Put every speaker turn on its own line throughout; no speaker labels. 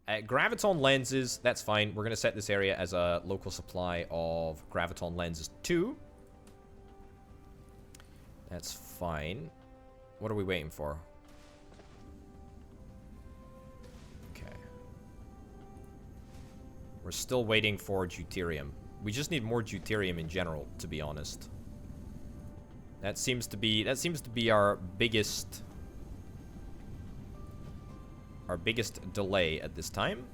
Graviton lenses, that's fine. We're going to set this area as a local supply of graviton lenses 2. That's fine. What are we waiting for? Okay. We're still waiting for deuterium. We just need more deuterium in general, to be honest. That seems to be our biggest delay at this time.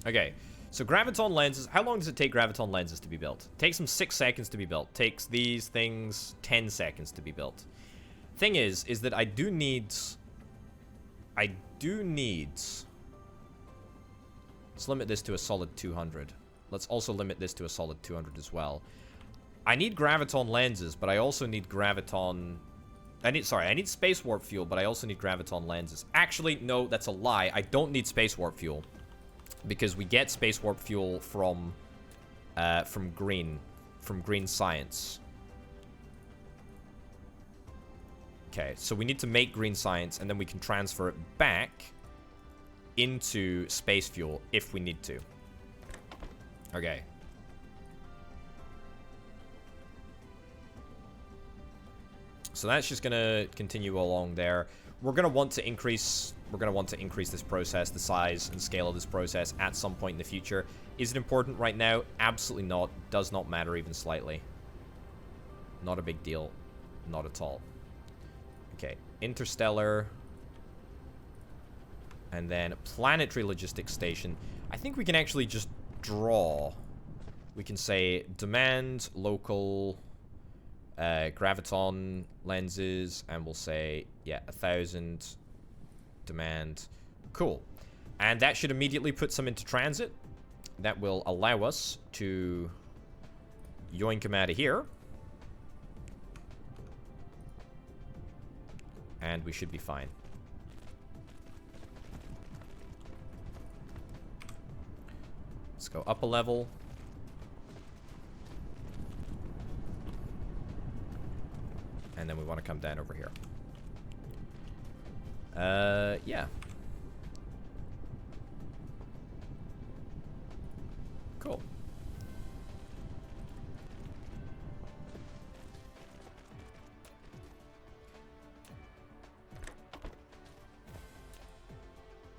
Okay, so graviton lenses. How long does it take graviton lenses to be built? It takes them 6 seconds to be built. Takes these things 10 seconds to be built. Thing is that I do need. Let's limit this to a solid 200. Let's also limit this to a solid 200 as well. I need graviton lenses, but I also need graviton. I need space warp fuel, but I also need graviton lenses. Actually, no, that's a lie. I don't need space warp fuel because we get space warp fuel from green science. Okay, so we need to make green science, and then we can transfer it back into space fuel if we need to. Okay. So that's just gonna continue along there. We're gonna want to increase this process, the size and scale of this process at some point in the future. Is it important right now? Absolutely not. Does not matter even slightly. Not a big deal. Not at all. Okay, interstellar. And then planetary logistics station. I think we can actually just draw. We can say demand local graviton lenses, and we'll say, yeah, 1,000 demand. Cool. And that should immediately put some into transit. That will allow us to yoink them out of here. And we should be fine. Let's go up a level. And then we want to come down over here. Yeah. Cool.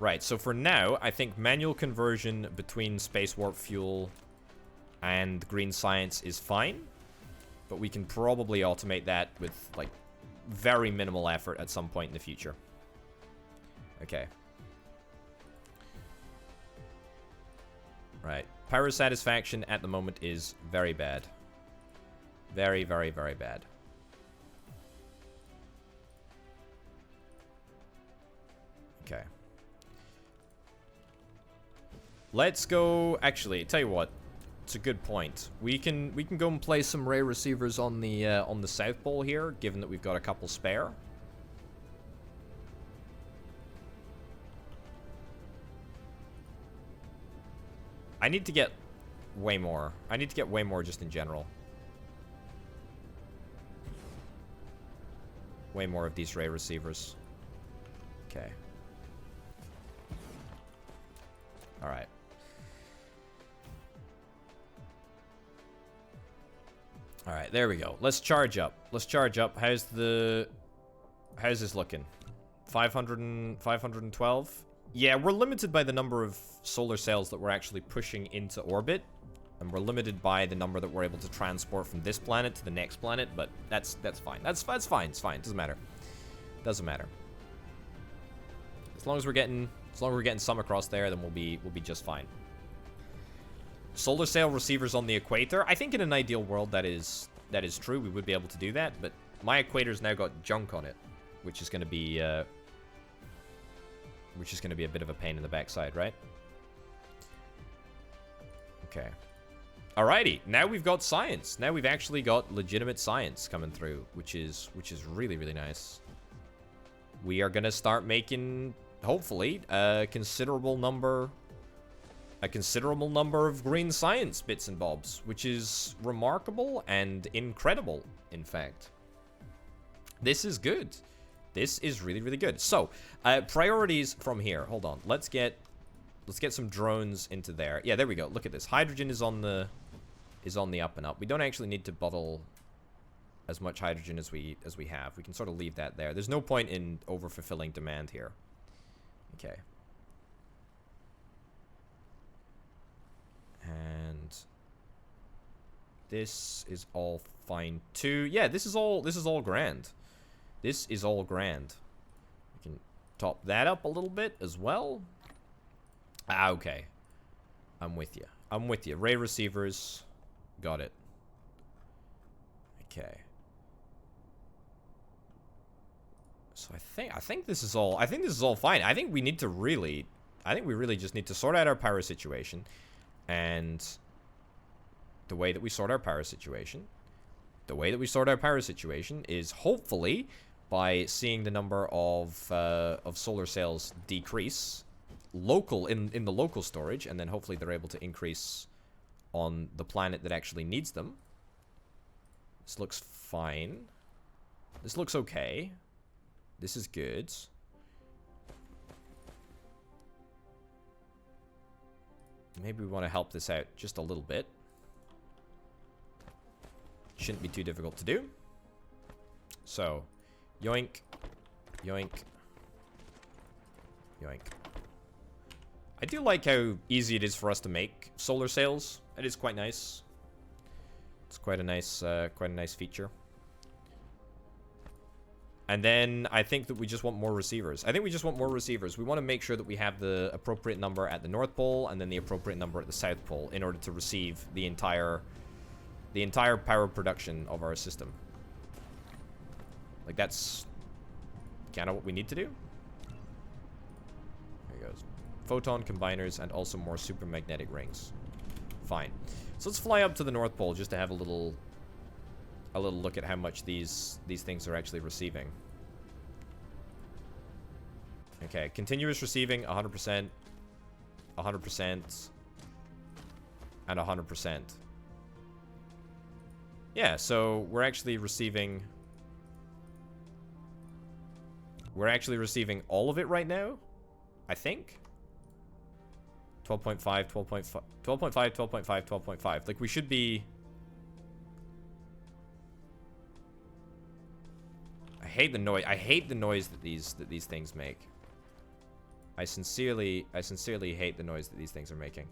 Right, so for now, I think manual conversion between space warp fuel and green science is fine. But we can probably automate that with, like, very minimal effort at some point in the future. Okay. Right. Pyro satisfaction at the moment is very bad. Very, very, very bad. Okay. Let's go... Actually, tell you what. It's a good point. We can go and play some ray receivers on the South Pole here, given that we've got a couple spare. I need to get way more. I need to get way more just in general. Way more of these ray receivers. Okay. All right. All right, there we go. Let's charge up. Let's charge up. How's this looking? 512? Yeah, we're limited by the number of solar cells that we're actually pushing into orbit. And we're limited by the number that we're able to transport from this planet to the next planet, but that's fine. That's fine. It's fine. Doesn't matter. Doesn't matter. As long as we're getting some across there, then we'll be just fine. Solar sail receivers on the equator. I think in an ideal world that is true. We would be able to do that, but my equator's now got junk on it, which is going to be a bit of a pain in the backside, right? Okay. Alrighty, now we've got science. Now we've actually got legitimate science coming through, which is really, really nice. We are gonna start making, hopefully, a considerable number of green science bits and bobs, which is remarkable and incredible, in fact. This is good. This is really, really good. So, priorities from here. Hold on. Let's get Let's get some drones into there. Yeah, there we go. Look at this. Hydrogen is on the up and up. We don't actually need to bottle as much hydrogen as we have. We can sort of leave that there. There's no point in overfulfilling demand here. Okay. And this is all fine too. Yeah, this is all grand. This is all grand. We can top that up a little bit as well. Ah, okay. I'm with you. I'm with you. Ray receivers. Got it. Okay. So I think this is all fine. I think we really just need to sort out our power situation. And the way that we sort our power situation is hopefully by seeing the number of solar cells decrease in the local storage, and then hopefully they're able to increase on the planet that actually needs them. This looks fine. This looks okay. This is good. Maybe we want to help this out just a little bit. Shouldn't be too difficult to do. So, yoink, yoink, yoink. I do like how easy it is for us to make solar sails. It is quite nice. It's quite a nice feature. And then I think that we just want more receivers. We want to make sure that we have the appropriate number at the North Pole and then the appropriate number at the South Pole in order to receive the entire power production of our system. Like, that's kind of what we need to do. There he goes. Photon combiners and also more supermagnetic rings. Fine. So let's fly up to the North Pole just to have a little look at how much these things are actually receiving. Okay, continuous receiving 100%, 100%, and 100%. Yeah, so we're actually receiving all of it right now, I think. 12.5, 12.5, 12.5, 12.5, 12.5. Like, we should be... I hate the noise that these things make. I sincerely hate the noise that these things are making.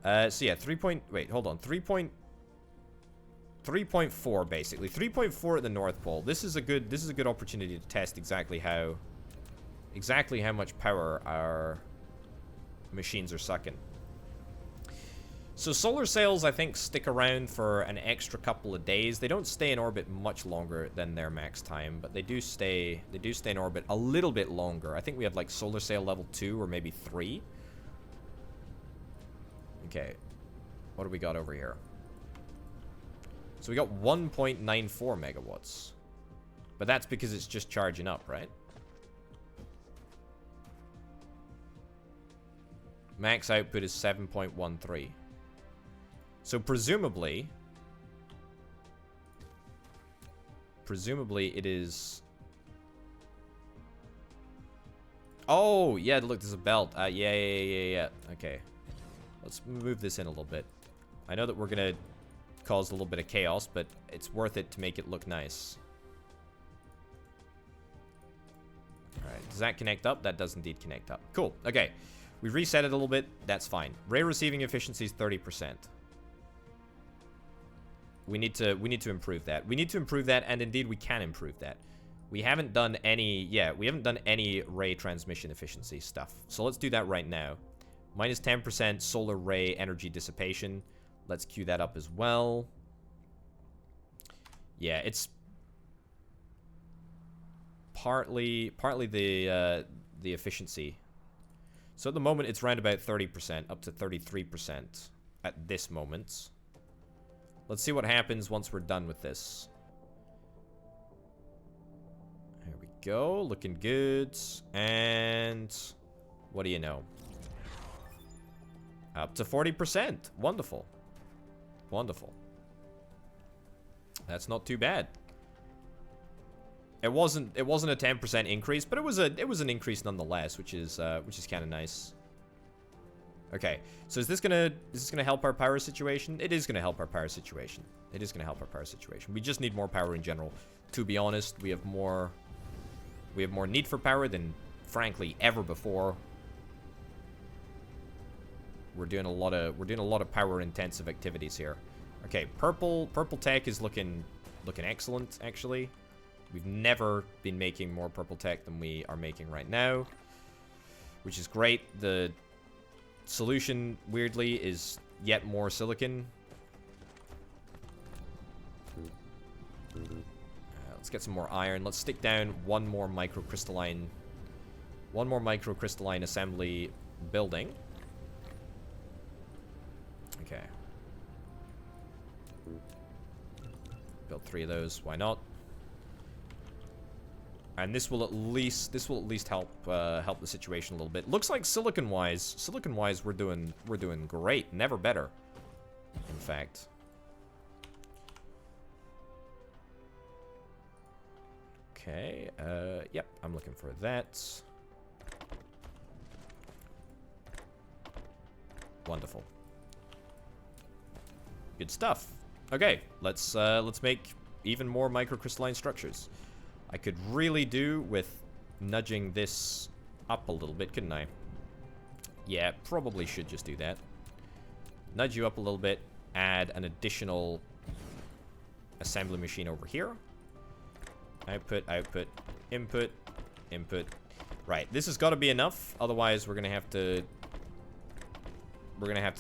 So yeah, 3.4 basically. 3.4 at the North Pole. This is a good opportunity to test exactly how much power our machines are sucking. So solar sails, I think, stick around for an extra couple of days. They don't stay in orbit much longer than their max time, but they do stay in orbit a little bit longer. I think we have like solar sail level 2 or maybe 3. Okay. What do we got over here? So we got 1.94 megawatts. But that's because it's just charging up, right? Max output is 7.13. So presumably it is... Oh, yeah, look, there's a belt. Yeah. Okay. Let's move this in a little bit. I know that we're going to cause a little bit of chaos, but it's worth it to make it look nice. Alright, does that connect up? That does indeed connect up. Cool, okay. We reset it a little bit. That's fine. Ray receiving efficiency is 30%. We need to improve that. We need to improve that, and indeed we can improve that. We haven't done any ray transmission efficiency stuff. So let's do that right now. Minus 10% solar ray energy dissipation. Let's queue that up as well. Yeah, it's partly the efficiency. So at the moment it's around about 30%, up to 33% at this moment. Let's see what happens once we're done with this. There we go, looking good. And what do you know? Up to 40%. Wonderful. Wonderful. That's not too bad. It wasn't a 10% increase, but it was an increase nonetheless, which is kind of nice. Okay, so is this gonna help our power situation? It is gonna help our power situation. It is gonna help our power situation. We just need more power in general. To be honest, we have more need for power than, frankly, ever before. We're doing a lot of power intensive activities here. Okay, purple tech is looking excellent, actually. We've never been making more purple tech than we are making right now, which is great. The solution, weirdly, is yet more silicon. Let's get some more iron. Let's stick down one more microcrystalline assembly building. Okay. Build 3 of those. Why not? And this will at least help help the situation a little bit. Looks like silicon wise we're doing great. Never better, in fact. Okay. Yep. I'm looking for that. Wonderful. Good stuff. Okay. Let's make even more microcrystalline structures. I could really do with nudging this up a little bit, couldn't I? Yeah, probably should just do that. Nudge you up a little bit, add an additional assembly machine over here. Output, output, input, input. Right, this has got to be enough, otherwise we're going to have to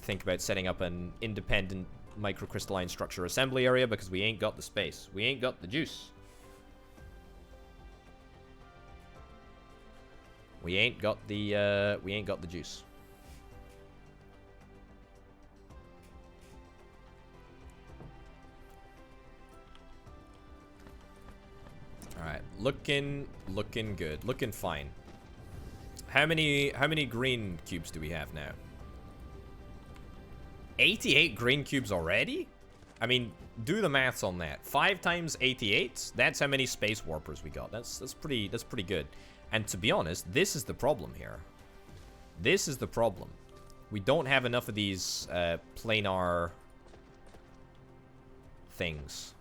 think about setting up an independent microcrystalline structure assembly area because we ain't got the space. We ain't got the juice. We ain't got the juice. All right, looking good, looking fine. How many green cubes do we have now? 88 green cubes already? I mean, do the maths on that. 5 times 88. That's how many space warpers we got. That's pretty good. And to be honest, this is the problem here. This is the problem. We don't have enough of these planar things.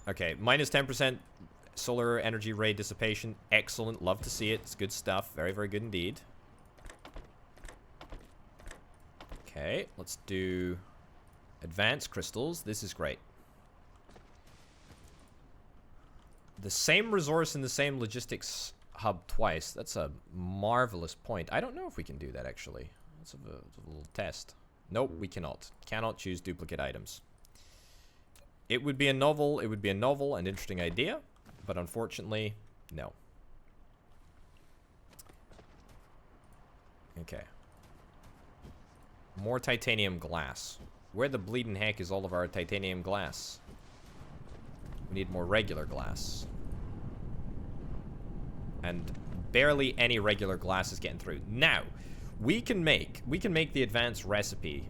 Okay, minus 10% solar energy ray dissipation. Excellent. Love to see it. It's good stuff. Very, very good indeed. Okay, let's do advanced crystals. This is great. The same resource in the same logistics hub twice. That's a marvelous point. I don't know if we can do that, actually. Let's have a little test. Nope, we cannot. Cannot choose duplicate items. It would be a novel and interesting idea, but unfortunately, no. Okay. More titanium glass. Where the bleeding heck is all of our titanium glass? We need more regular glass. And barely any regular glass is getting through. Now, we can make the advanced recipe.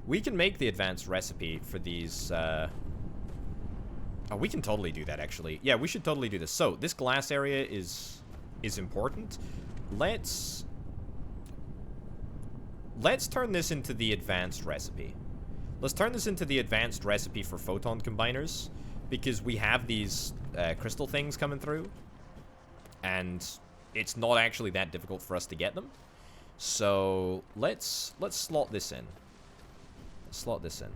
We can make the advanced recipe for these, oh, we can totally do that, actually. Yeah, we should totally do this. So, this glass area is important. Let's turn this into the advanced recipe. Let's turn this into the advanced recipe for photon combiners, because we have these crystal things coming through, and it's not actually that difficult for us to get them. So let's slot this in. Slot this in.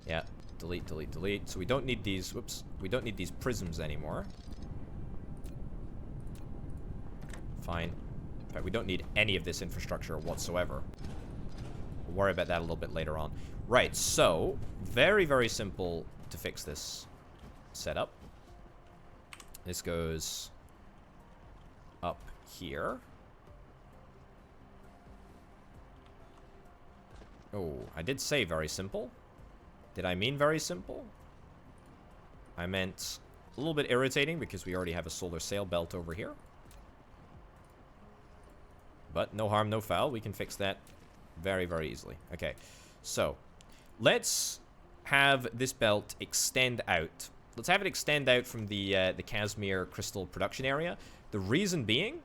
Yeah, delete, delete, delete. So we don't need these. Whoops, we don't need these prisms anymore. Fine. In fact, we don't need any of this infrastructure whatsoever. We'll worry about that a little bit later on. Right, so very, very simple to fix this setup. This goes up here. Oh, I did say very simple. Did I mean very simple? I meant a little bit irritating because we already have a solar sail belt over here. But no harm, no foul. We can fix that very, very easily. Okay, so let's have this belt extend out Let's have it extend out from the Casimir crystal production area. The reason being,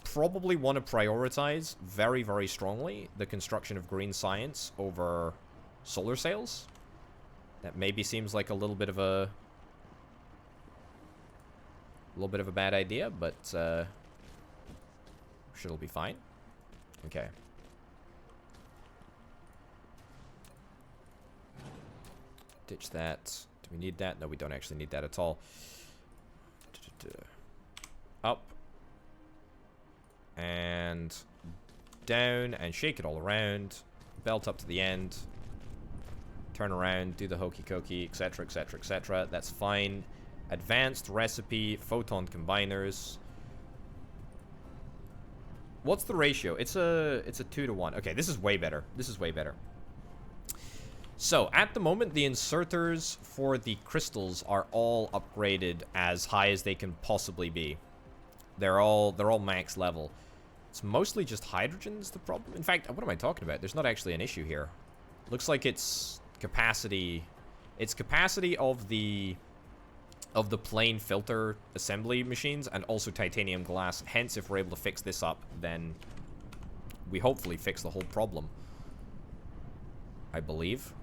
probably want to prioritize very, very strongly the construction of green science over solar sails. That maybe seems like a little bit of a bad idea, but sure it'll be fine. Okay. Ditch that. Do we need that? No, we don't actually need that at all. Up. And down. And shake it all around. Belt up to the end. Turn around. Do the hokey cokey, etc, etc, etc. That's fine. Advanced recipe. Photon combiners. What's the ratio? It's a 2-to-1. Okay, this is way better. This is way better. So, at the moment, the inserters for the crystals are all upgraded as high as they can possibly be. They're all max level. It's mostly just hydrogen's the problem. In fact, what am I talking about? There's not actually an issue here. Looks like it's capacity. It's capacity of the plain filter assembly machines and also titanium glass. Hence, if we're able to fix this up, then we hopefully fix the whole problem. I believe.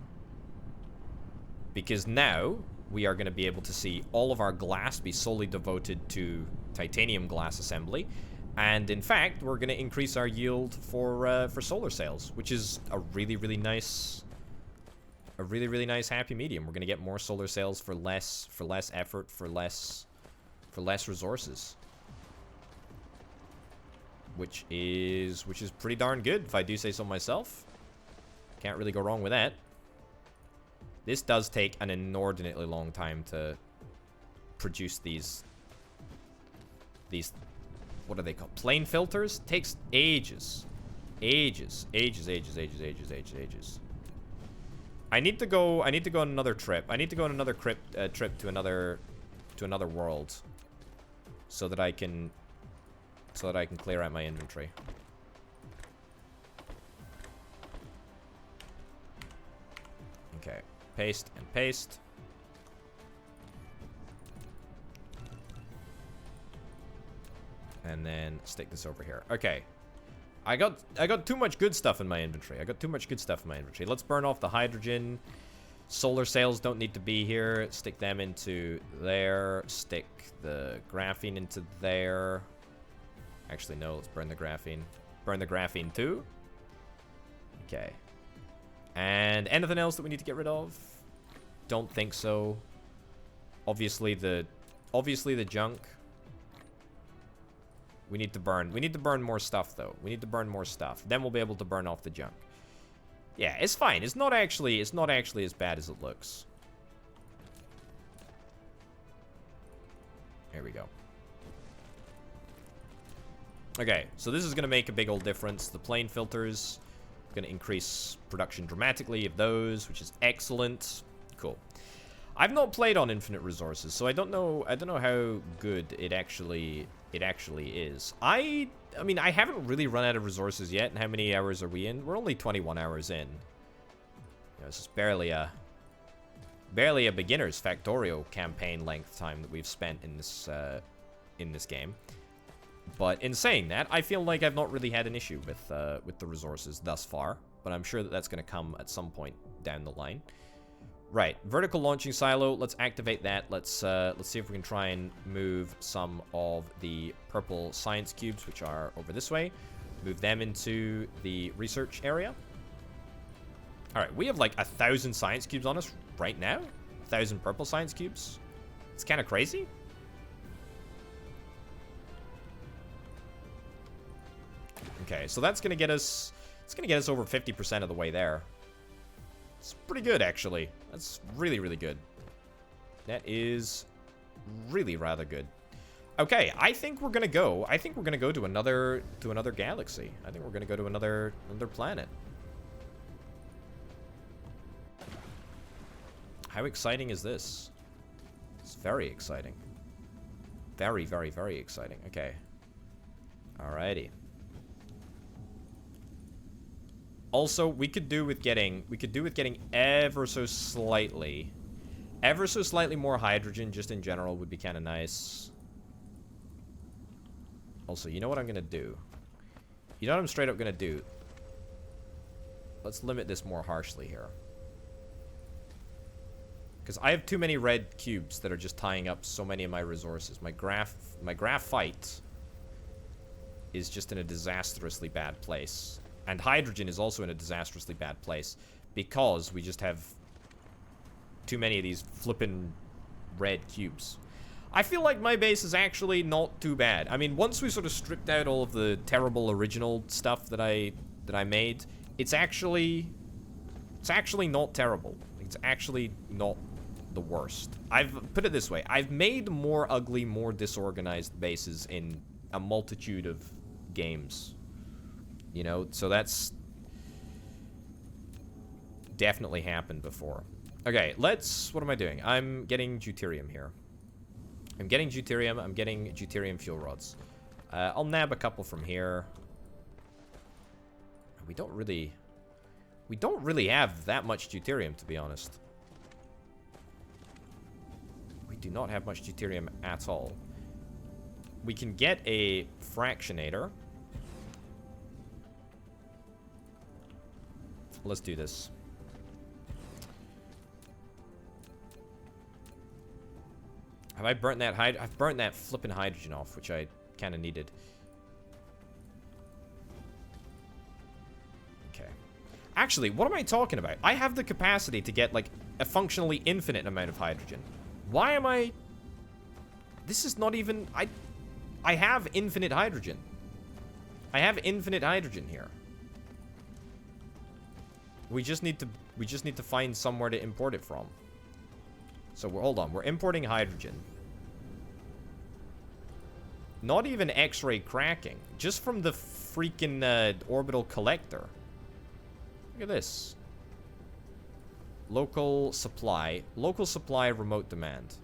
Because now we are going to be able to see all of our glass be solely devoted to titanium glass assembly. And in fact, we're going to increase our yield for solar sails, which is a really, really nice happy medium. We're going to get more solar sails for less effort, for less resources. Which is pretty darn good, if I do say so myself. Can't really go wrong with that. This does take an inordinately long time to produce these what are they called? Plain filters? Takes ages. Ages. I need to go on another trip. I need to go on another trip to another world so that I can clear out my inventory. Okay. Paste and paste. And then stick this over here. Okay. I got too much good stuff in my inventory. Let's burn off the hydrogen. Solar sails don't need to be here. Stick them into there. Stick the graphene into there. Actually, no. Let's burn the graphene. Burn the graphene too. Okay. And anything else that we need to get rid of? Don't think so. Obviously the junk. We need to burn more stuff though. We need to burn more stuff. Then we'll be able to burn off the junk. Yeah, it's fine. It's not actually as bad as it looks. There we go. Okay, so this is going to make a big old difference. The plane filters going to increase production dramatically of those, which is excellent. Cool. I've not played on infinite resources, so I don't know how good it actually is. I mean, I haven't really run out of resources yet. And how many hours are we in? We're only 21 hours in. You know, this is barely a beginner's Factorio campaign length time that we've spent in this game. But in saying that, I feel like I've not really had an issue with the resources thus far. But I'm sure that that's going to come at some point down the line. Right, vertical launching silo. Let's activate that. Let's see if we can try and move some of the purple science cubes, which are over this way. Move them into the research area. All right, we have like 1,000 science cubes on us right now. 1,000 purple science cubes. It's kind of crazy. Okay, so that's gonna get us. It's gonna get us over 50% of the way there. It's pretty good, actually. That's really, really good. That is really rather good. Okay, I think we're gonna go. I think we're gonna go to another galaxy. I think we're gonna go to another planet. How exciting is this? It's very exciting. Very, very, very exciting. Okay. Alrighty. Also, we could do with getting ever so slightly Ever so slightly more hydrogen, just in general, would be kind of nice. Also, you know what I'm going to do? You know what I'm straight up going to do? Let's limit this more harshly here. Because I have too many red cubes that are just tying up so many of my resources. My graphite is just in a disastrously bad place. And hydrogen is also in a disastrously bad place. Because we just have too many of these flippin' red cubes. I feel like my base is actually not too bad. I mean, once we sort of stripped out all of the terrible original stuff that I made, it's actually not terrible. It's actually not the worst. I've put it this way. I've made more ugly, more disorganized bases in a multitude of games. You know, so that's definitely happened before. Okay, what am I doing? I'm getting deuterium here. I'm getting deuterium fuel rods. I'll nab a couple from here. We don't really have that much deuterium, to be honest. We do not have much deuterium at all. We can get a fractionator. Let's do this. Have I burnt that I've burnt that flippin' hydrogen off, which I kind of needed. Okay. Actually, what am I talking about? I have the capacity to get, like, a functionally infinite amount of hydrogen. Why am I... This is not even... I have infinite hydrogen. I have infinite hydrogen here. We just need to find somewhere to import it from. So hold on, we're importing hydrogen. Not even X-ray cracking, just from the freaking orbital collector. Look at this. Local supply, remote demand.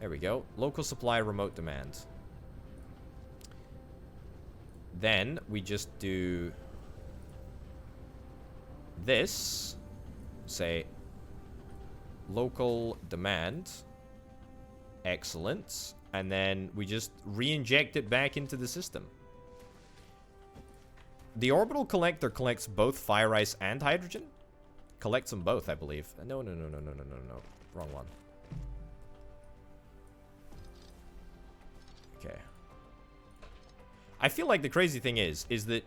There we go. Local supply, remote demand. Then we just do this. Say local demand. Excellent. And then we just re-inject it back into the system. The orbital collector collects both fire ice and hydrogen? Collects them both, I believe. No. Wrong one. Okay. I feel like the crazy thing is that,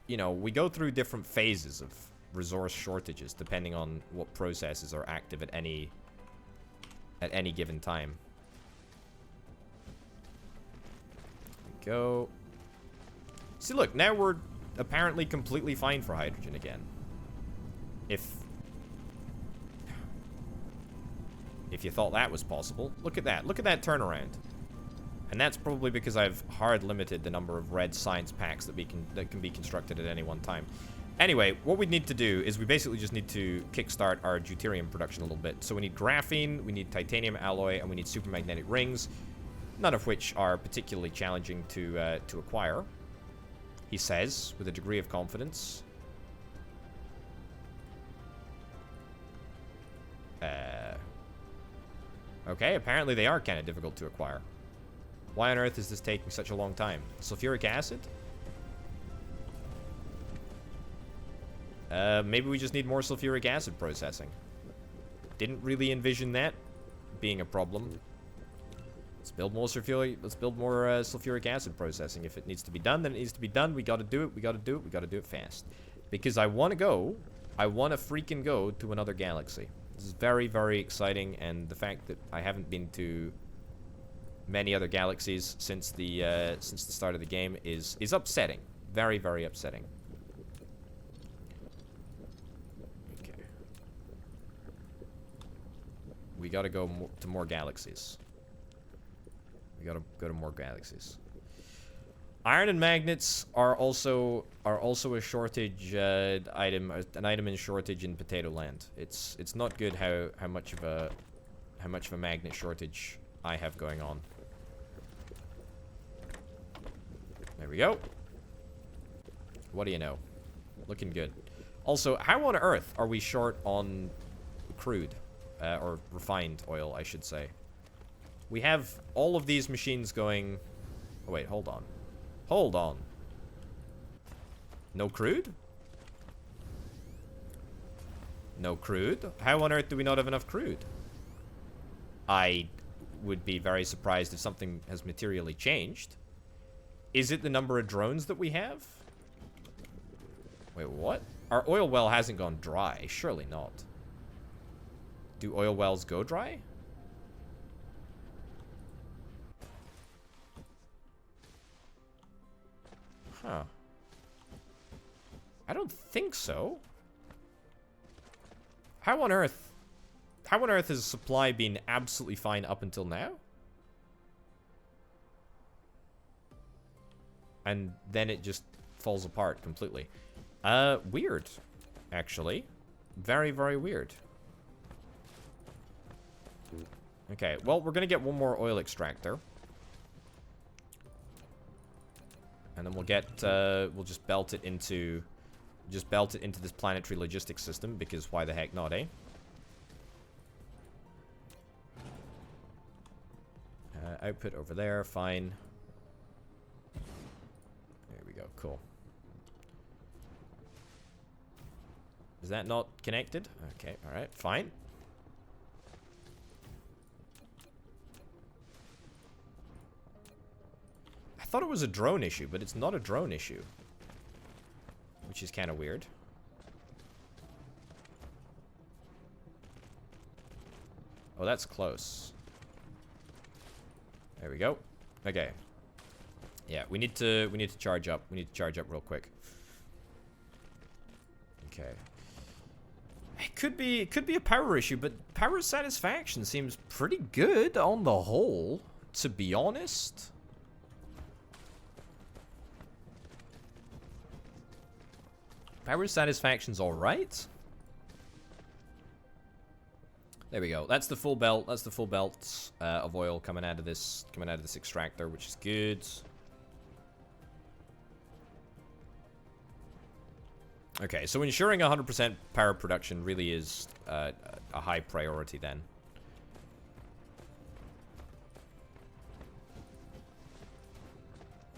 you know, we go through different phases of resource shortages depending on what processes are active at any given time. There we go. See, look, now we're apparently completely fine for hydrogen again. If you thought that was possible, look at that. Look at that turnaround. And that's probably because I've hard limited the number of red science packs that can be constructed at any one time. Anyway, what we need to do is we basically just need to kickstart our deuterium production a little bit. So we need graphene, we need titanium alloy, and we need supermagnetic rings, none of which are particularly challenging to acquire, he says, with a degree of confidence. Okay, apparently they are kind of difficult to acquire. Why on earth is this taking such a long time? Sulfuric acid? Maybe we just need more sulfuric acid processing. Didn't really envision that being a problem. Let's build more sulfuric acid processing. If it needs to be done, then it needs to be done. We gotta do it. We gotta do it. We gotta do it fast. Because I want to freaking go to another galaxy. This is very, very exciting, and the fact that I haven't been to many other galaxies since the start of the game is upsetting. Very, very upsetting. Okay. We gotta go to more galaxies. We gotta go to more galaxies. Iron and magnets are also a shortage item, an item in shortage in Potato Land. It's not good how much of a magnet shortage I have going on. There we go. What do you know? Looking good. Also, how on earth are we short on crude? or refined oil, I should say. We have all of these machines going... Oh, wait, hold on. Hold on. No crude? No crude? How on earth do we not have enough crude? I would be very surprised if something has materially changed. Is it the number of drones that we have? Wait, what? Our oil well hasn't gone dry. Surely not. Do oil wells go dry? Huh. I don't think so. How on earth has supply been absolutely fine up until now? And then it just falls apart completely. Weird, actually. Very, very weird. Okay, well, we're gonna get one more oil extractor. And then we'll get, we'll just belt it into this planetary logistics system, because why the heck not, eh? Output over there, fine. There we go, cool. Is that not connected? Okay, alright, fine. I thought it was a drone issue, but it's not a drone issue. Which is kind of weird. Oh, that's close. There we go. Okay. Yeah, we need to charge up. We need to charge up real quick. Okay. It could be a power issue, but power satisfaction seems pretty good on the whole, to be honest. Power satisfaction's alright. There we go. That's the full belt. That's the full belt of oil coming out of this extractor, which is good. Okay, so ensuring 100% power production really is a high priority then.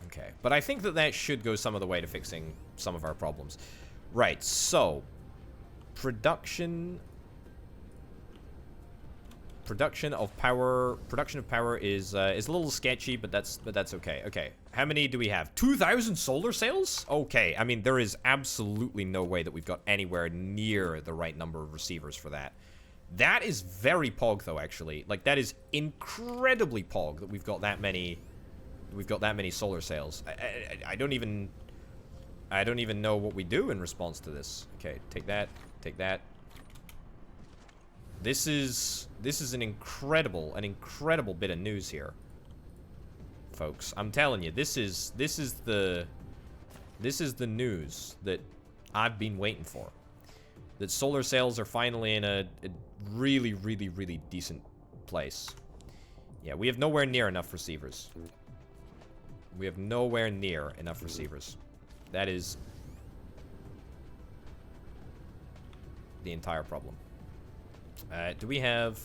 Okay, but I think that should go some of the way to fixing some of our problems. Right, so production of power is a little sketchy, but that's okay. Okay, how many do we have? 2,000 solar sails? Okay, I mean, there is absolutely no way that we've got anywhere near the right number of receivers for that. That is very pog, though. Actually, like, that is incredibly pog that we've got that many. We've got that many solar sails. I don't even know what we do in response to this. Okay, take that. Take that. This is an incredible bit of news here, folks. I'm telling you, this is the news that I've been waiting for. That solar sails are finally in a really decent place. Yeah, we have nowhere near enough receivers. We have nowhere near enough receivers. That is the entire problem. Do we have...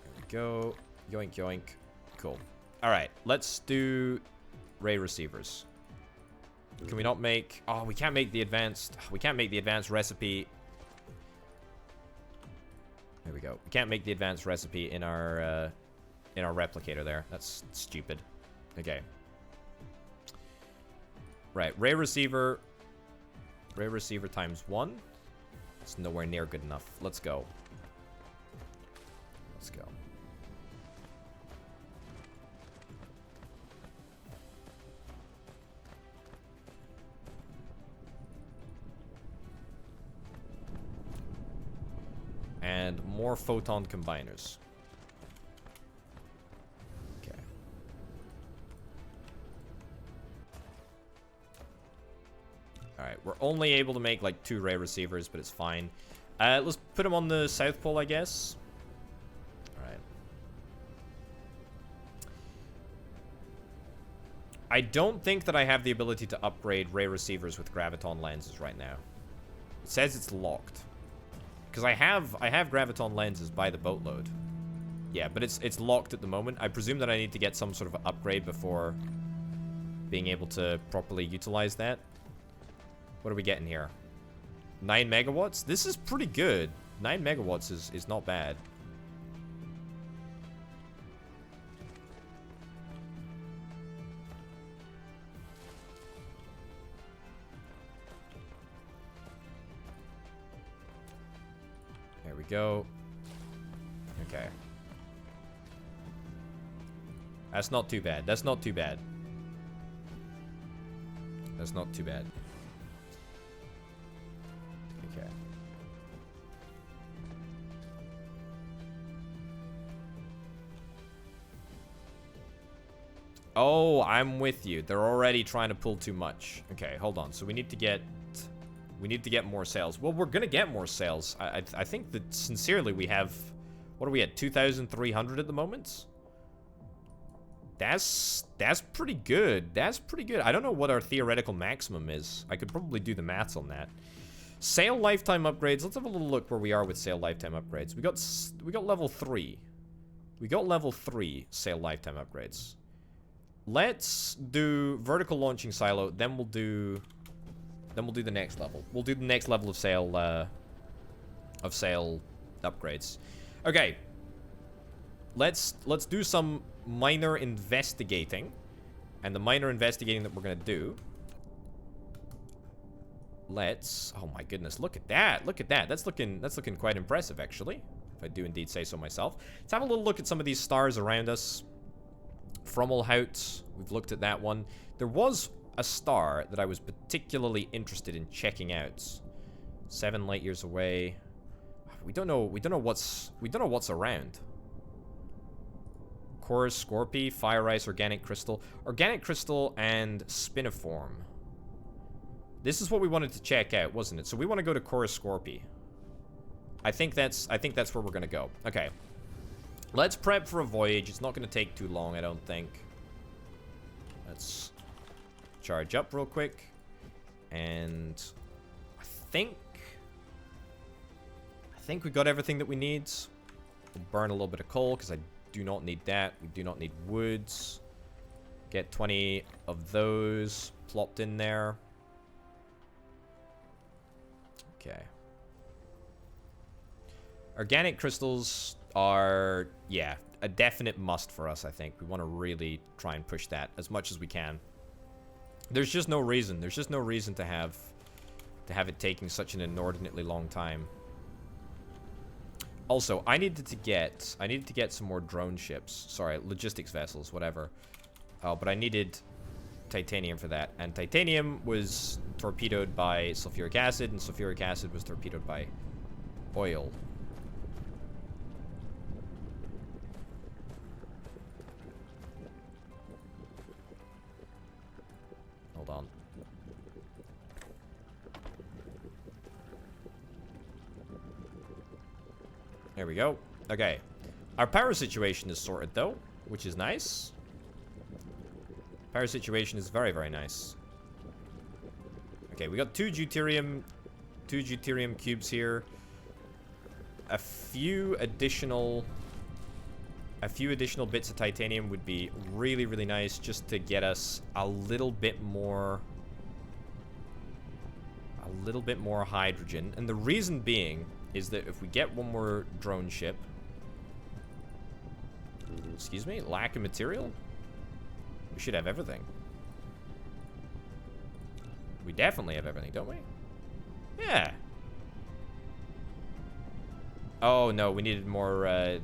There we go. Yoink, yoink. Cool. Alright, let's do ray receivers. Can we not make... Oh, we can't make the advanced... We can't make the advanced recipe... There we go. We can't make the advanced recipe in our replicator there. That's stupid. Okay. Right, ray receiver times 1. It's nowhere near good enough. Let's go. Let's go. And more photon combiners. Okay. Alright, we're only able to make like 2 ray receivers, but it's fine. Let's put them on the South Pole, I guess. Alright. I don't think that I have the ability to upgrade ray receivers with graviton lenses right now. It says it's locked. Because I have graviton lenses by the boatload. Yeah, but it's locked at the moment. I presume that I need to get some sort of upgrade before being able to properly utilize that. What are we getting here? 9 megawatts? This is pretty good. 9 megawatts is not bad. There we go. Okay. That's not too bad. That's not too bad. That's not too bad. Okay. Oh, I'm with you. They're already trying to pull too much. Okay, hold on. So we need to get more sales. Well, we're gonna get more sales. I think that sincerely we have, what are we at, 2,300 at the moment? That's pretty good. That's pretty good. I don't know what our theoretical maximum is. I could probably do the maths on that. Sail lifetime upgrades. Let's have a little look where we are with sail lifetime upgrades. We got level 3. We got level 3 sail lifetime upgrades. Let's do vertical launching silo, then we'll do the next level. We'll do the next level of sail upgrades. Okay. Let's do some minor investigating. And the minor investigating that we're gonna do. Oh my goodness, look at that. Look at that. That's looking quite impressive, actually. If I do indeed say so myself. Let's have a little look at some of these stars around us. Frommelhout, we've looked at that one. There was a star that I was particularly interested in checking out. 7 light years away. We don't know what's around. Chorus, Scorpy, Fire Ice, Organic Crystal, and Spiniform. This is what we wanted to check out, wasn't it? So we want to go to Chorus Scorpy. I think that's where we're gonna go. Okay. Let's prep for a voyage. It's not gonna take too long, I don't think. Let's charge up real quick. And I think we got everything that we need. We'll burn a little bit of coal because I do not need that. We do not need woods. Get 20 of those plopped in there. Okay. Organic crystals are, yeah, a definite must for us, I think. We want to really try and push that as much as we can. There's just no reason. There's just no reason to have it taking such an inordinately long time. Also, I needed to get some more drone ships. Sorry, logistics vessels, whatever. Oh, but I needed titanium for that. And titanium was torpedoed by sulfuric acid, and sulfuric acid was torpedoed by oil. Hold on. There we go. Okay. Our power situation is sorted, though, which is nice. Power situation is very, very nice. Okay, we got two deuterium cubes here. A few additional bits of titanium would be really, really nice just to get us a little bit more hydrogen. And the reason being is that if we get one more drone ship... Excuse me? Lack of material? We should have everything. We definitely have everything, don't we? Yeah. Oh, no. We needed more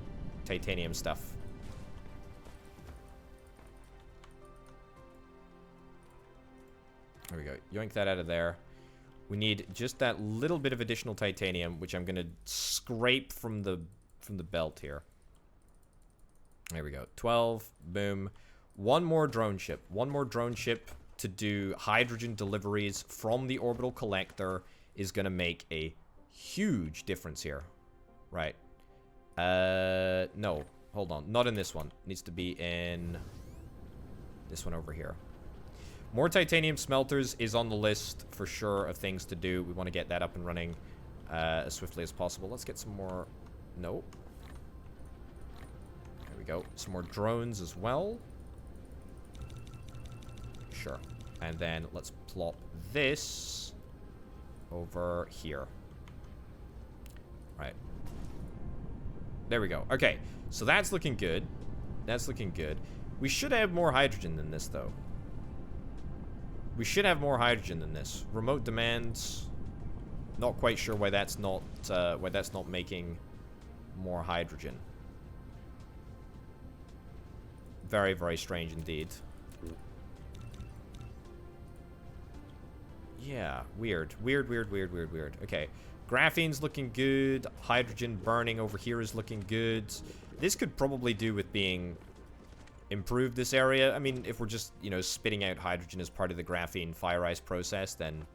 titanium stuff. There we go. Yoink that out of there. We need just that little bit of additional titanium, which I'm going to scrape from the belt here. There we go. 12. Boom. One more drone ship. One more drone ship to do hydrogen deliveries from the orbital collector is going to make a huge difference here. Right. No. Hold on. Not in this one. It needs to be in this one over here. More titanium smelters is on the list for sure of things to do. We want to get that up and running as swiftly as possible. Let's get some more... Nope. There we go. Some more drones as well. Sure. And then let's plop this over here. Right. There we go. Okay. So that's looking good. That's looking good. We should have more hydrogen than this, though. We should have more hydrogen than this. Remote demands. Not quite sure why that's not making more hydrogen. Very, very strange indeed. Yeah, weird. Weird. Okay. Graphene's looking good. Hydrogen burning over here is looking good. This could probably do with being improved, this area. I mean, if we're just, you know, spitting out hydrogen as part of the graphene fire ice process, then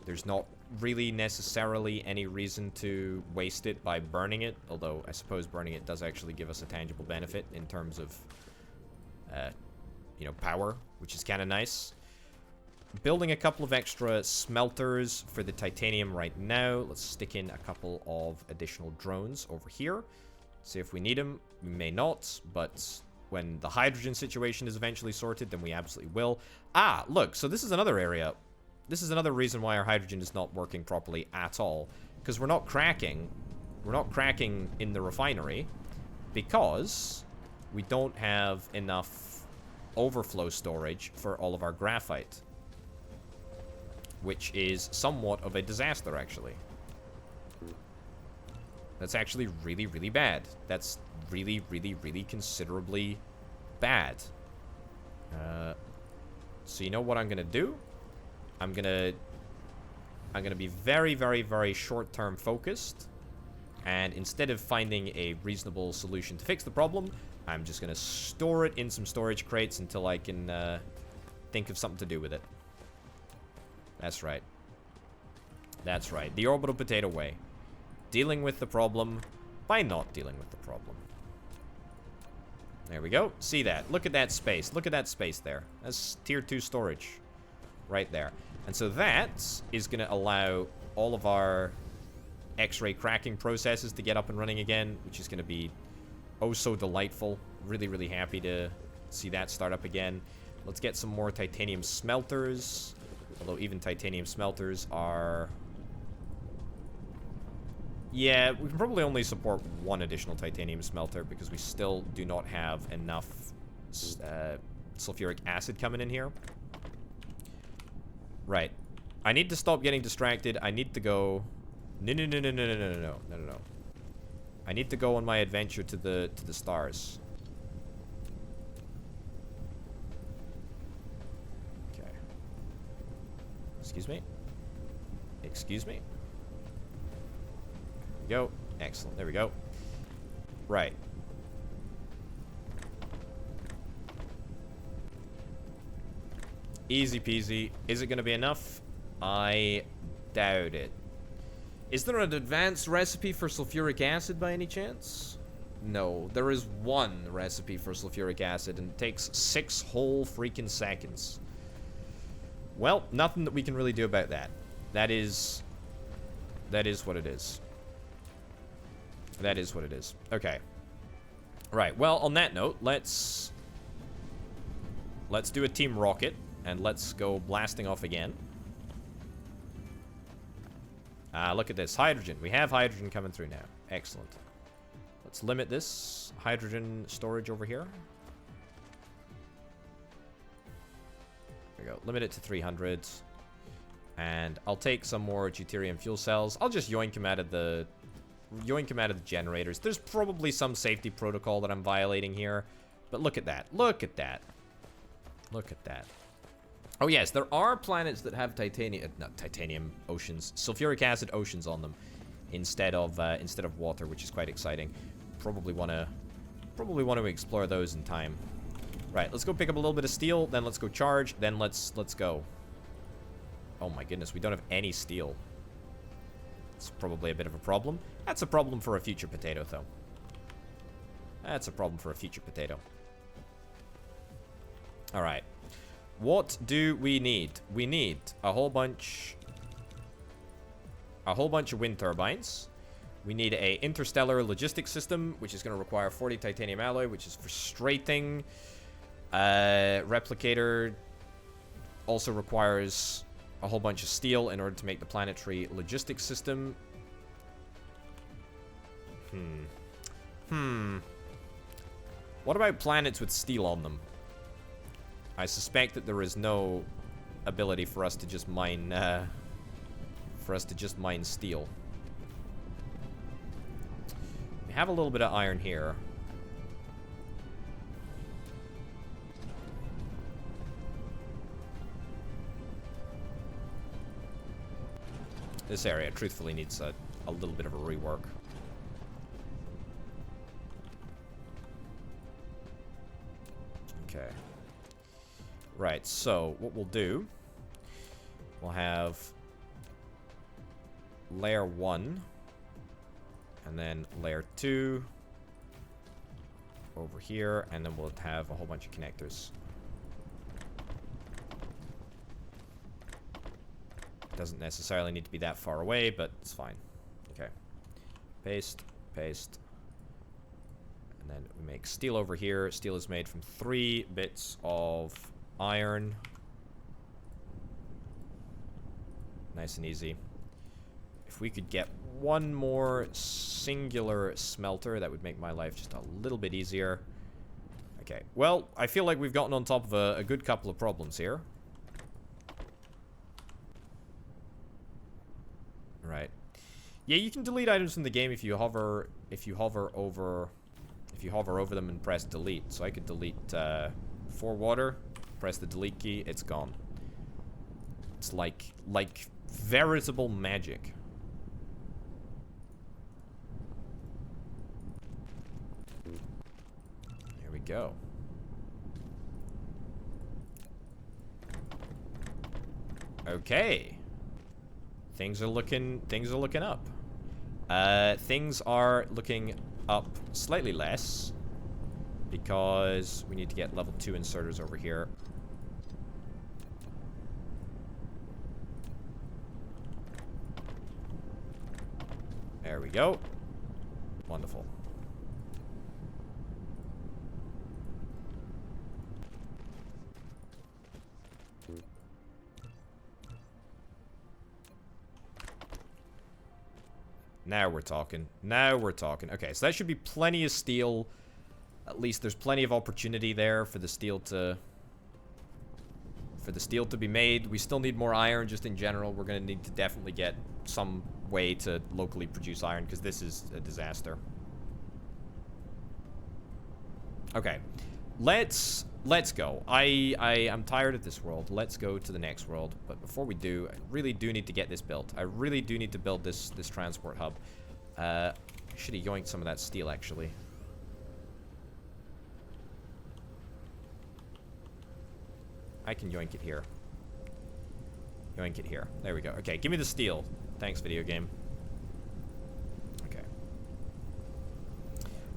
there's not really necessarily any reason to waste it by burning it. Although, I suppose burning it does actually give us a tangible benefit in terms of, you know, power, which is kind of nice. Building a couple of extra smelters for the titanium right now. Let's stick in a couple of additional drones over here. See if we need them. We may not, but when the hydrogen situation is eventually sorted, then we absolutely will. Ah, look, so this is another area. This is another reason why our hydrogen is not working properly at all. Because we're not cracking. We're not cracking in the refinery because we don't have enough overflow storage for all of our graphite. Which is somewhat of a disaster, actually. That's actually really, really bad. That's really, really, really considerably bad. So you know what I'm gonna do? I'm gonna be very, very, very short-term focused. And instead of finding a reasonable solution to fix the problem, I'm just gonna store it in some storage crates until I can think of something to do with it. That's right. That's right. The orbital potato way. Dealing with the problem by not dealing with the problem. There we go. See that? Look at that space. Look at that space there. That's tier 2 storage. Right there. And so that is going to allow all of our X-ray cracking processes to get up and running again, which is going to be oh so delightful. Really, really happy to see that start up again. Let's get some more titanium smelters. Although even titanium smelters are... Yeah, we can probably only support one additional titanium smelter because we still do not have enough sulfuric acid coming in here. Right. I need to stop getting distracted. I need to go... No. I need to go on my adventure to the stars. Excuse me. Excuse me. There we go. Excellent. There we go. Right. Easy peasy. Is it going to be enough? I doubt it. Is there an advanced recipe for sulfuric acid by any chance? No. There is one recipe for sulfuric acid, and it takes 6 whole freaking seconds. Well, nothing that we can really do about that. That is what it is. That is what it is. Okay. Right, well, on that note, let's do a team rocket, and let's go blasting off again. Look at this. Hydrogen. We have hydrogen coming through now. Excellent. Let's limit this hydrogen storage over here. There we go. Limit it to 300. And I'll take some more deuterium fuel cells. I'll just yoink them out of the generators. There's probably some safety protocol that I'm violating here. But look at that. Look at that. Look at that. Oh yes, there are planets that have titanium oceans, sulfuric acid oceans on them, instead of water, which is quite exciting. Probably want to explore those in time. Right, let's go pick up a little bit of steel, then let's go charge, then let's go. Oh my goodness, we don't have any steel. It's probably a bit of a problem. That's a problem for a future potato, though. That's a problem for a future potato. All right. What do we need? We need a whole bunch of wind turbines. We need a interstellar logistics system, which is going to require 40 titanium alloy, which is frustrating. Replicator also requires a whole bunch of steel in order to make the planetary logistics system. What about planets with steel on them? I suspect that there is no ability for us to just mine, steel. We have a little bit of iron here. This area, truthfully, needs a little bit of a rework. Okay. Right, so what we'll do, we'll have layer 1, and then layer 2 over here, and then we'll have a whole bunch of connectors. Doesn't necessarily need to be that far away, but it's fine. Okay. Paste, paste. And then we make steel over here. Steel is made from 3 bits of iron. Nice and easy. If we could get one more singular smelter, that would make my life just a little bit easier. Okay. Well, I feel like we've gotten on top of a good couple of problems here. Right. Yeah, you can delete items from the game if you hover over them and press delete. So I could delete 4 water, press the delete key, it's gone. It's like veritable magic. Here we go. Okay. Things are looking up. Things are looking up slightly less because we need to get level 2 inserters over here. There we go. Wonderful. Now we're talking. Now we're talking. Okay, so that should be plenty of steel. At least there's plenty of opportunity there for the steel to be made. We still need more iron just in general. We're going to need to definitely get some way to locally produce iron because this is a disaster. Okay. Let's go. I'm tired of this world. Let's go to the next world. But before we do, I really do need to get this built. I really do need to build this transport hub. Should have yoinked some of that steel, actually. I can yoink it here. Yoink it here. There we go. Okay, give me the steel. Thanks, video game. Okay.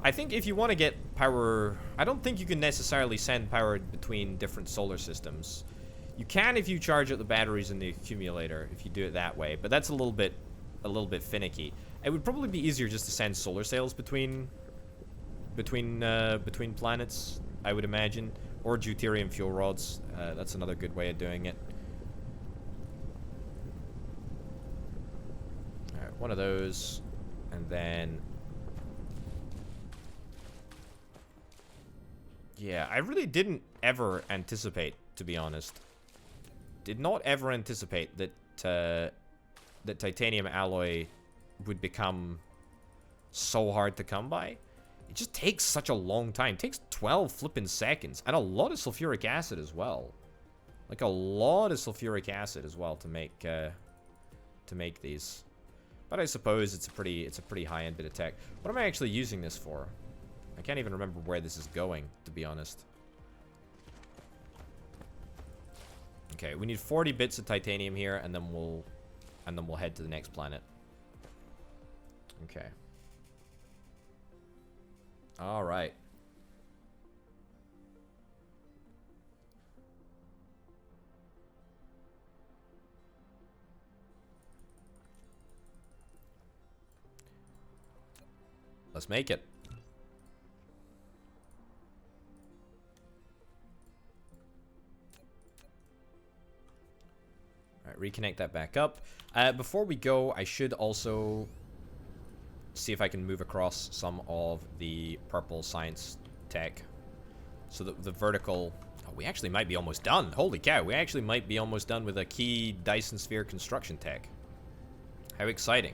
I think if you want to get power... I don't think you can necessarily send power between different solar systems. You can if you charge up the batteries in the accumulator, if you do it that way. But that's a little bit finicky. It would probably be easier just to send solar sails between planets, I would imagine. Or deuterium fuel rods. That's another good way of doing it. Alright, one of those. And then... yeah, I really didn't ever anticipate, to be honest. Did not ever anticipate that that titanium alloy would become so hard to come by. It just takes such a long time. It takes 12 flipping seconds. And a lot of sulfuric acid as well. Like a lot of sulfuric acid as well to make these. But I suppose it's a pretty high-end bit of tech. What am I actually using this for? I can't even remember where this is going, to be honest. Okay, we need 40 bits of titanium here, and then we'll head to the next planet. Okay. All right. Let's make it. Alright, reconnect that back up. Before we go, I should also see if I can move across some of the purple science tech. So that the vertical... Oh, we actually might be almost done. Holy cow, we actually might be almost done with a key Dyson Sphere construction tech. How exciting.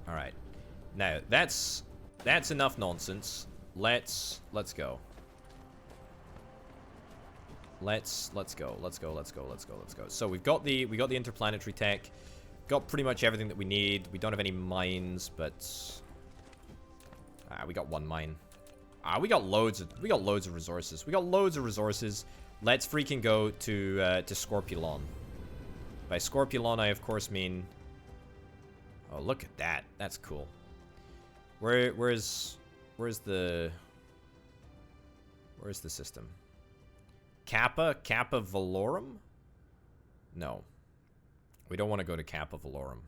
Alright. Now, that's enough nonsense. Let's go. Let's go. So we've got the interplanetary tech. Got pretty much everything that we need. We don't have any mines, but we got one mine. We got loads of resources. Let's freaking go to Scorpulon. By Scorpulon, I of course mean... Oh, look at that. That's cool. Where's the system? Kappa Valorum? No. We don't want to go to Kappa Valorum.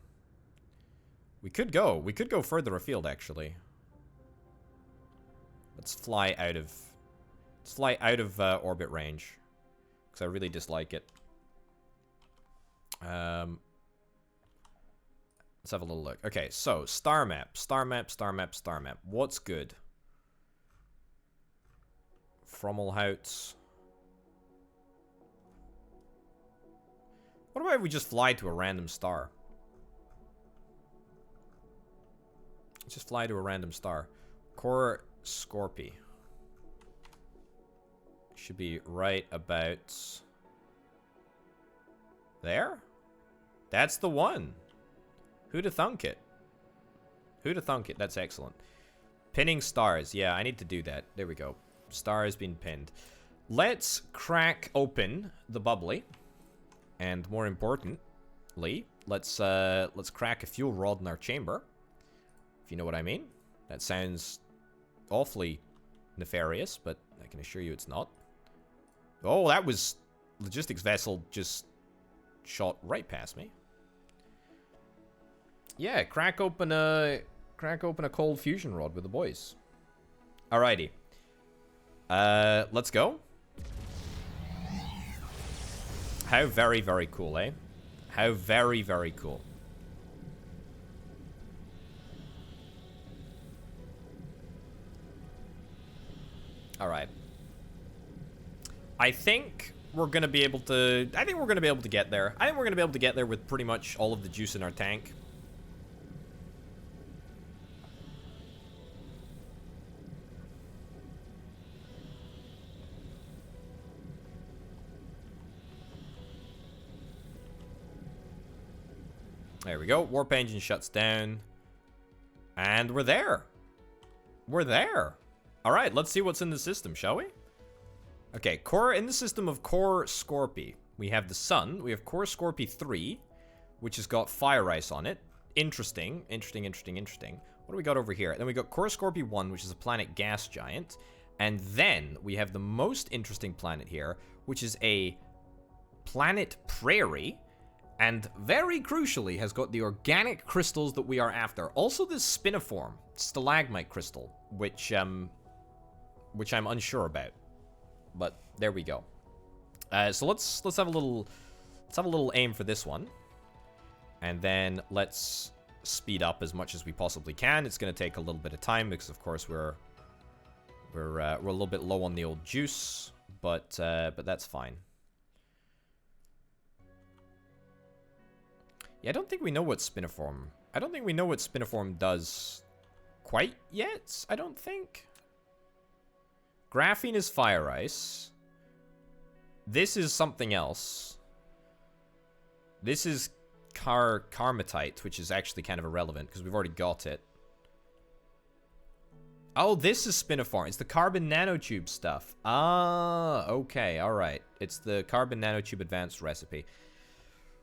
We could go further afield, actually. Let's fly out of orbit range, because I really dislike it. Let's have a little look. Okay, so star map. What's good? Frommelhout. What about if we just fly to a random star? Just fly to a random star. Core Scorpy. Should be right about there? That's the one. Who'd have thunk it? That's excellent. Pinning stars. Yeah, I need to do that. There we go. Star has been pinned. Let's crack open the bubbly. And more importantly, let's crack a fuel rod in our chamber. If you know what I mean. That sounds awfully nefarious, but I can assure you it's not. Oh, that was... Logistics vessel just shot right past me. Yeah, crack open a cold fusion rod with the boys. Alrighty. Let's go. How very, very cool, eh? How very, very cool. Alright. I think we're gonna be able to get there. I think we're gonna be able to get there with pretty much all of the juice in our tank. There we go. Warp engine shuts down. And we're there. We're there. Alright, let's see what's in the system, shall we? Okay, core in the system of Core Scorpy. We have the sun. We have Core Scorpy 3, which has got fire ice on it. Interesting. What do we got over here? Then we got Core Scorpy 1, which is a planet gas giant. And then we have the most interesting planet here, which is a planet prairie. And very crucially, has got the organic crystals that we are after. Also this spiniform stalagmite crystal, which I'm unsure about. But there we go. So let's have a little aim for this one, and then let's speed up as much as we possibly can. It's going to take a little bit of time because, of course, we're a little bit low on the old juice, but that's fine. Yeah, I don't think we know what spiniform does quite yet. I don't think. Graphene is fire ice. This is something else. This is Karmatite, which is actually kind of irrelevant because we've already got it. Oh, this is spiniform. It's the carbon nanotube stuff. Ah, okay, alright. It's the carbon nanotube advanced recipe.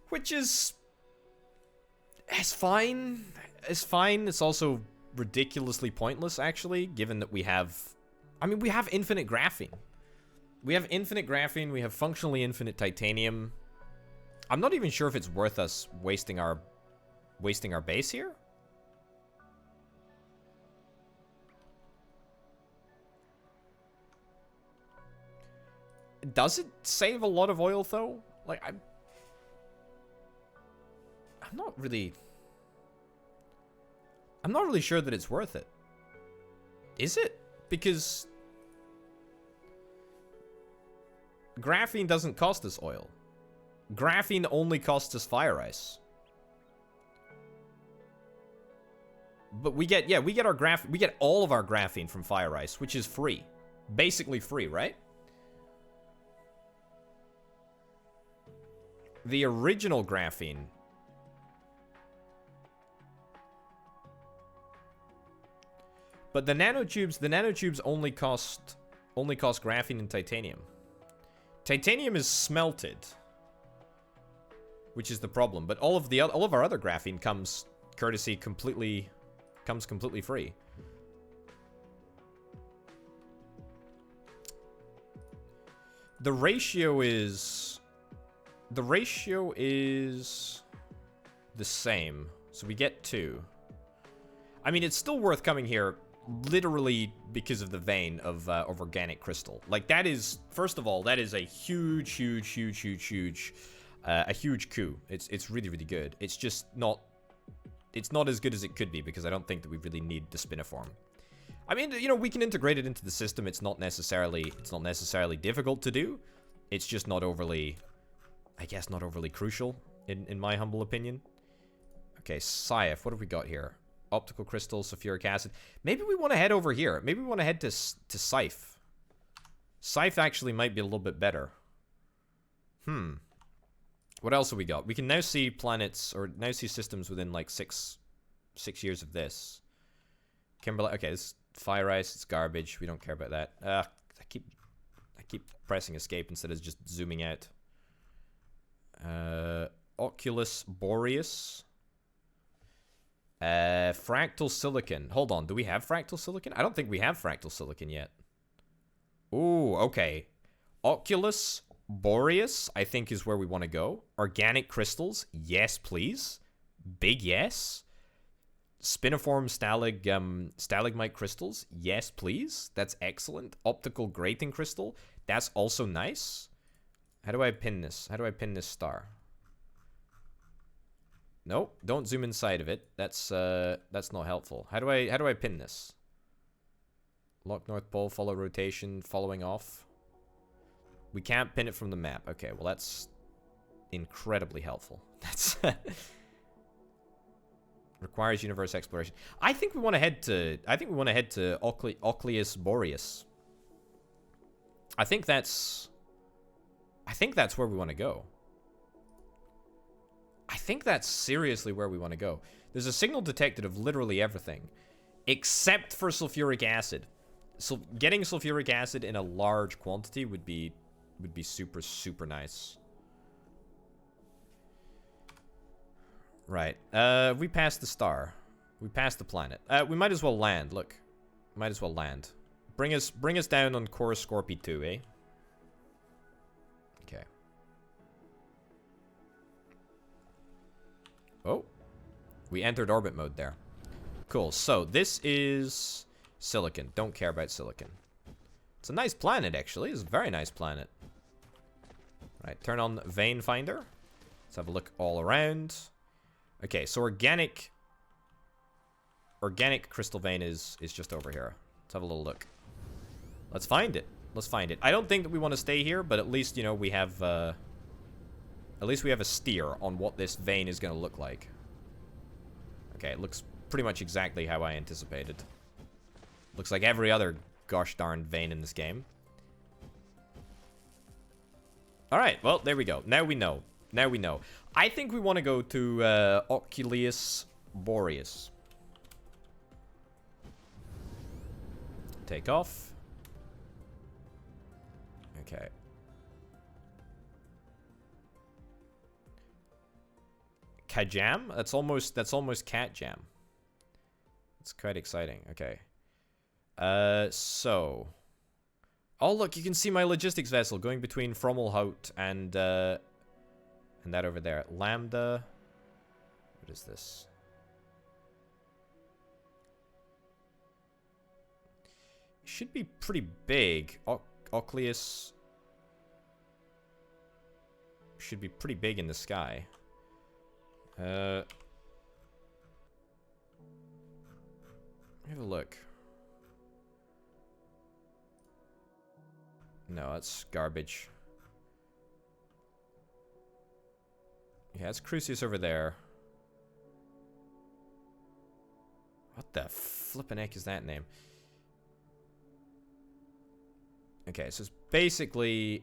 Which is... It's fine. It's fine. It's also ridiculously pointless, actually, given that we have... I mean, we have infinite graphene. We have infinite graphene. We have functionally infinite titanium. I'm not even sure if it's worth us wasting our base here. Does it save a lot of oil, though? Like, I'm not really... I'm not really sure that it's worth it. Is it? Because... graphene doesn't cost us oil. Graphene only costs us fire ice. But we get, yeah, we get all of our graphene from fire ice, which is free. Basically free, right? The original graphene. But the nanotubes only cost graphene and titanium. Titanium is smelted, which is the problem. But all of our other graphene comes completely free. The ratio is the same. So we get 2. I mean, it's still worth coming here literally because of the vein of organic crystal. Like, that is, first of all, that is a huge a huge coup. It's really, really good. It's just not, it's not as good as it could be because I don't think that we really need the spiniform. I mean, you know, we can integrate it into the system. It's not necessarily difficult to do. It's just not overly, I guess, not overly crucial in my humble opinion. Okay, SciF, what have we got here? Optical crystal, sulfuric acid. Maybe we want to head over here. Maybe we want to head to SciF. SciF actually might be a little bit better. What else have we got? We can now see planets, or now see systems within like six years of this. Kimberlite. Okay, this is fire ice. It's garbage. We don't care about that. I keep pressing escape instead of just zooming out. Oculus Boreas. Fractal silicon. Hold on, do we have fractal silicon? I don't think we have fractal silicon yet. Ooh, okay. Oculus Boreas, I think, is where we want to go. Organic crystals, yes, please. Big yes. Spiniform stalagmite crystals, yes, please. That's excellent. Optical grating crystal, that's also nice. How do I pin this? How do I pin this star? Nope, don't zoom inside of it. That's not helpful. How do I pin this? Lock North Pole, follow rotation, following off. We can't pin it from the map. Okay, well that's incredibly helpful. That's requires universe exploration. I think we want to head to Oculus Boreas. I think that's where we want to go. I think that's seriously where we want to go. There's a signal detected of literally everything, except for sulfuric acid. So getting sulfuric acid in a large quantity would be super, super nice. Right. We passed the star. We passed the planet. We might as well land. Look, might as well land. Bring us down on course Scorpio 2, eh? Okay. Oh, we entered orbit mode there. Cool. So this is silicon. Don't care about silicon. It's a nice planet, actually. It's a very nice planet. Right. Turn on vein finder. Let's have a look all around. Okay. So organic crystal vein is just over here. Let's have a little look. Let's find it. Let's find it. I don't think that we want to stay here, but at least, you know, we have at least we have a steer on what this vein is going to look like. Okay, it looks pretty much exactly how I anticipated. Looks like every other gosh darn vein in this game. Alright, well, there we go. Now we know. Now we know. I think we want to go to Oculus Boreas. Take off. Okay. Kajam? That's almost cat jam. It's quite exciting. Okay. So. Oh, look, you can see my logistics vessel going between Frommelhout and that over there. Lambda. What is this? It should be pretty big. Oculus should be pretty big in the sky. Have a look. No, that's garbage. Yeah, it's Crucius over there. What the flippin' heck is that name? Okay, so it's basically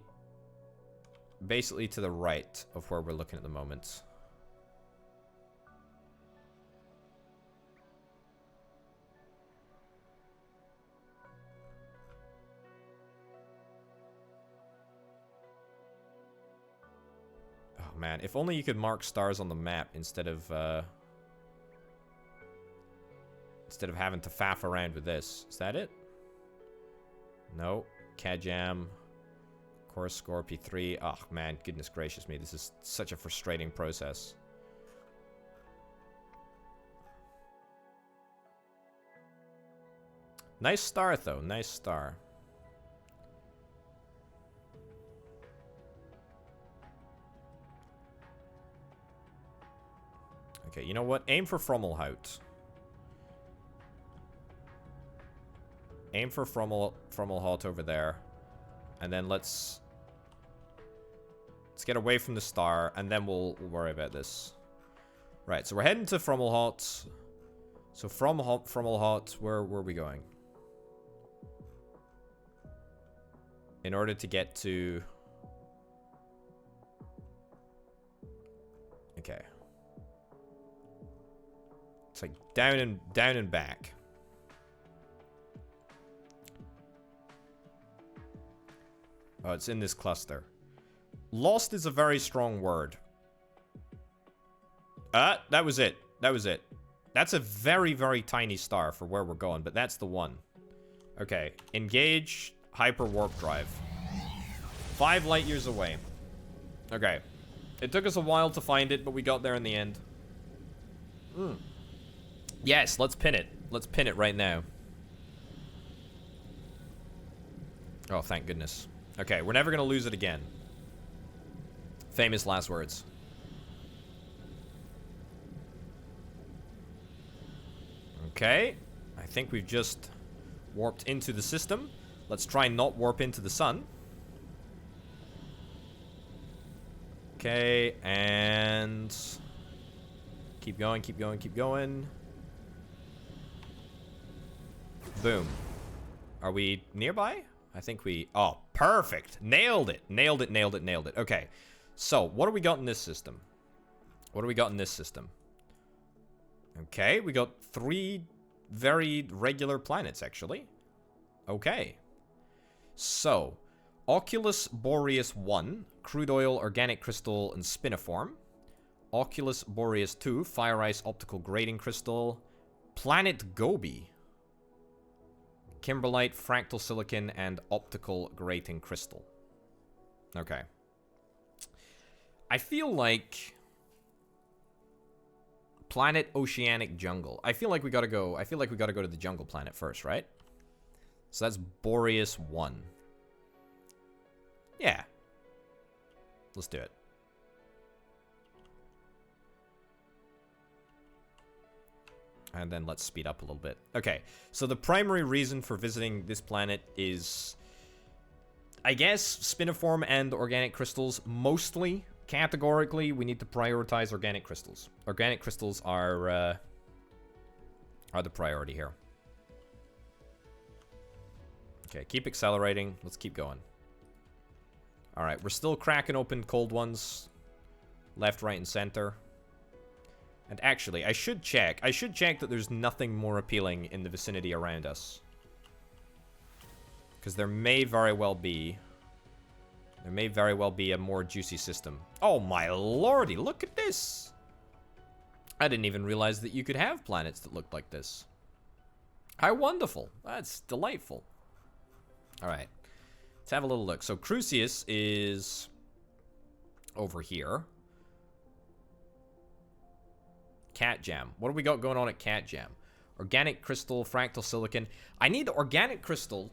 to the right of where we're looking at the moment. Oh man, if only you could mark stars on the map instead of having to faff around with this. Is that it? No. Kajam. Course Scorpio 3. Oh man, goodness gracious me. This is such a frustrating process. Nice star though. Nice star. Okay, you know what? Aim for Frommelhout. Aim for Frommelhout over there. And then let's get away from the star, and then we'll worry about this. Right, so we're heading to Frommelhout. So from Frommelhout, where were we going? In order to get to... Okay. It's like down and back. Oh, it's in this cluster. Lost is a very strong word. That was it. That was it. That's a very, very tiny star for where we're going, but that's the one. Okay, engage hyper warp drive. 5 light years away. Okay. It took us a while to find it, but we got there in the end. Yes, let's pin it. Let's pin it right now. Oh, thank goodness. Okay, we're never gonna lose it again. Famous last words. Okay. I think we've just warped into the system. Let's try and not warp into the sun. Okay, and... keep going, keep going, keep going. Boom. Are we nearby? I think we... oh, perfect. Nailed it. Nailed it, nailed it, nailed it. Okay. So, what do we got in this system? What do we got in this system? Okay, we got 3 very regular planets, actually. Okay. So, Oculus Boreas 1, crude oil, organic crystal, and spiniform. Oculus Boreas 2, fire ice, optical grating crystal. Planet Gobi. Kimberlite, fractal silicon, and optical grating crystal. Okay. I feel like... planet oceanic jungle. I feel like we gotta go to the jungle planet first, right? So that's Boreas 1. Yeah. Let's do it. And then let's speed up a little bit. Okay, so the primary reason for visiting this planet is, I guess, spiniform and organic crystals. Mostly, categorically, we need to prioritize organic crystals. Organic crystals are the priority here. Okay, keep accelerating. Let's keep going. Alright, we're still cracking open cold ones. Left, right, and center. And actually, I should check that there's nothing more appealing in the vicinity around us. Because there may very well be a more juicy system. Oh my lordy, look at this! I didn't even realize that you could have planets that looked like this. How wonderful. That's delightful. Alright. Let's have a little look. So Crucius is over here. Cat Jam. What do we got going on at Cat Jam? Organic crystal, fractal silicon. I need organic crystal,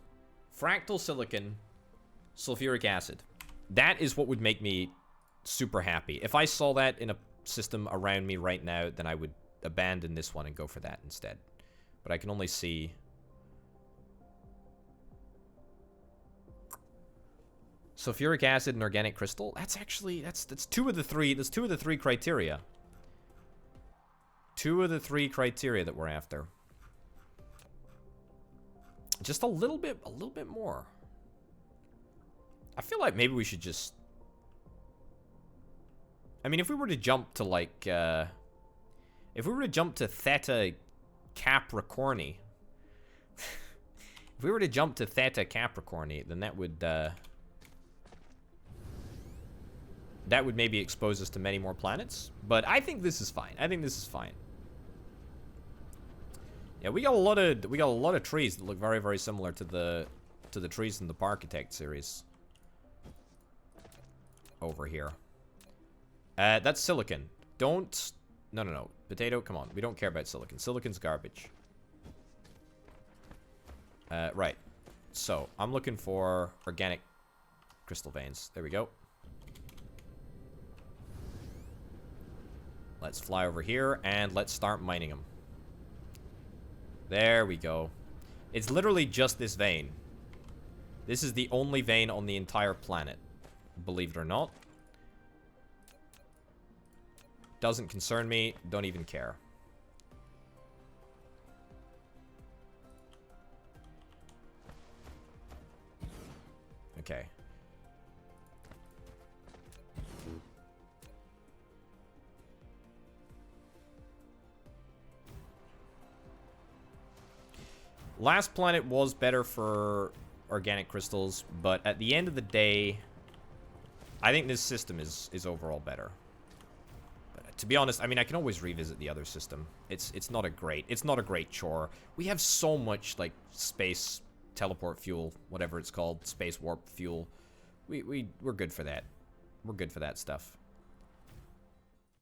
fractal silicon, sulfuric acid. That is what would make me super happy. If I saw that in a system around me right now, then I would abandon this one and go for that instead. But I can only see... Sulfuric acid and organic crystal? That's actually... That's two of the three... That's two of the three criteria. Two of the three criteria that we're after. Just a little bit more. I feel like maybe we should just... I mean, if we were to jump to, like, if we were to jump to Theta Capricorni... if we were to jump to Theta Capricorni, then that would maybe expose us to many more planets. But I think this is fine. I think this is fine. Yeah, we got a lot of trees that look very, very similar to the trees in the Parkitect series. Over here. That's silicon. Don't... No. Potato, come on. We don't care about silicon. Silicon's garbage. Right. So, I'm looking for organic crystal veins. There we go. Let's fly over here, and let's start mining them. There we go. It's literally just this vein. This is the only vein on the entire planet. Believe it or not. Doesn't concern me. Don't even care. Okay. Last planet was better for organic crystals, but at the end of the day, I think this system is overall better. But to be honest, I mean, I can always revisit the other system. It's not a great chore. We have so much like space teleport fuel, whatever it's called, space warp fuel. We're good for that. We're good for that stuff.